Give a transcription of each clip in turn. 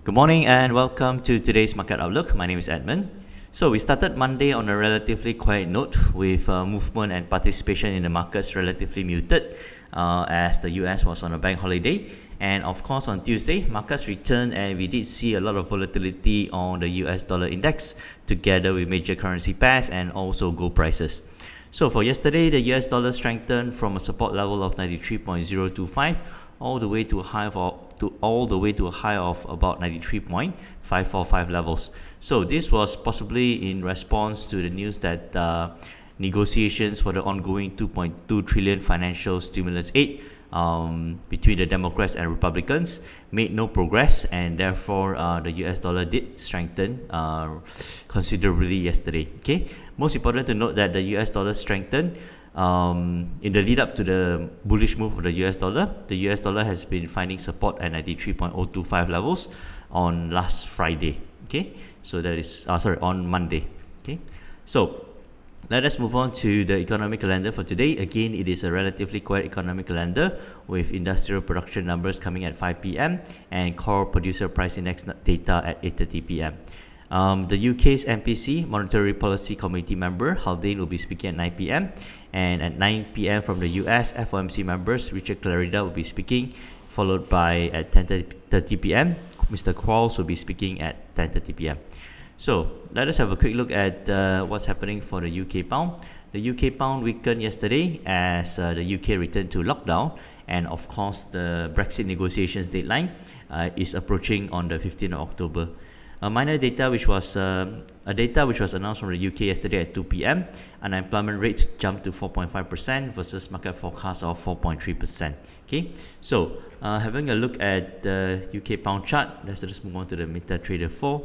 Good morning and welcome to today's Market Outlook. My name is Edmund. So we started Monday on a relatively quiet note with movement and participation in the markets relatively muted as the US was on a bank holiday. And of course on Tuesday, markets returned and we did see a lot of volatility on the US dollar index together with major currency pairs and also gold prices. So for yesterday, the US dollar strengthened from a support level of 93.025 all the way to a high of about 93.545 levels. So this was possibly in response to the news that negotiations for the ongoing 2.2 trillion financial stimulus aid between the Democrats and Republicans made no progress, and therefore the US dollar did strengthen considerably yesterday. Okay, most important to note that the US dollar strengthened in the lead up to the bullish move of the US dollar. The US dollar has been finding support at 93.025 levels on last Friday. Okay, so that is on Monday. Okay, so let us move on to the economic calendar for today. Again, it is a relatively quiet economic calendar with industrial production numbers coming at 5 p.m. and core producer price index data at 8:30 p.m. The UK's MPC, Monetary Policy Committee member, Haldane, will be speaking at 9 p.m. And at 9 p.m. from the US, FOMC members, Richard Clarida, will be speaking, followed by at 10:30 p.m. Mr. Quarles will be speaking at 10:30 p.m. So let us have a quick look at what's happening for the UK pound. The UK pound weakened yesterday as the UK returned to lockdown, and of course the Brexit negotiations deadline is approaching on the 15th of October. A minor data which was announced from the UK yesterday at 2 p.m. Unemployment rates jumped to 4.5% versus market forecast of 4.3%. Okay, so having a look at the UK pound chart, let's just move on to the MetaTrader 4.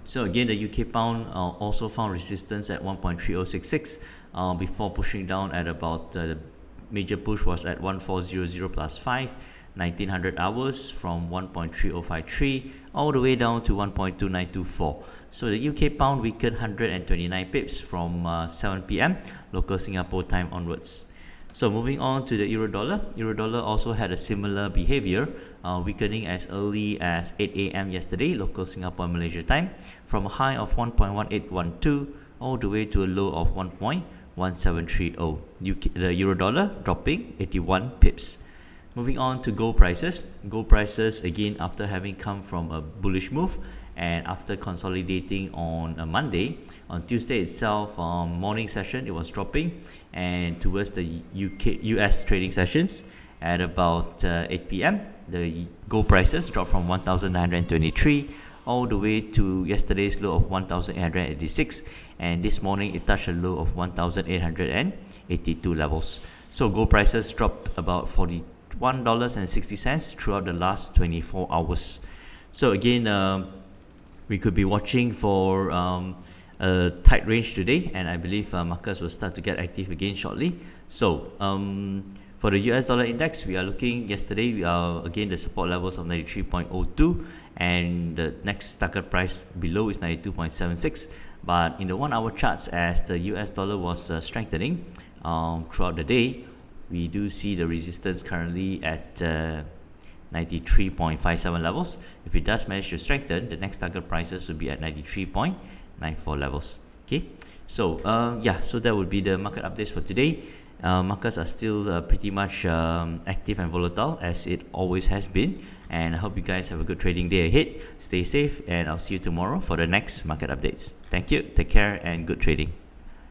So again, the UK pound also found resistance at 1.3066 before pushing down at about the major push was at 1400 plus 5, 1900 hours from 1.3053 all the way down to 1.2924. So the UK pound weakened 129 pips from 7 p.m. local Singapore time onwards. So moving on to the euro dollar also had a similar behavior, weakening as early as 8 a.m. yesterday local Singapore and Malaysia time from a high of 1.1812 all the way to a low of 1.1730. The euro dollar dropping 81 pips. Moving on to gold prices. Gold prices, again, after having come from a bullish move and after consolidating on a Monday, on Tuesday itself, morning session, it was dropping, and towards the US trading sessions at about 8 p.m., the gold prices dropped from 1,923 all the way to yesterday's low of 1,886, and this morning it touched a low of 1,882 levels. So gold prices dropped about $41.60 throughout the last 24 hours. So again, we could be watching for a tight range today, and I believe markets will start to get active again shortly. So for the US dollar index, we are looking yesterday, we are again the support levels of 93.02, and the next target price below is 92.76. But in the 1 hour charts, as the US dollar was strengthening throughout the day, we do see the resistance currently at 93.57 levels. If it does manage to strengthen, the next target prices will be at 93.94 levels. Okay, so so that would be the market updates for today. Markets are still pretty much active and volatile as it always has been, and I hope you guys have a good trading day ahead. Stay safe, and I'll see you tomorrow for the next market updates. Thank you, take care, and good trading.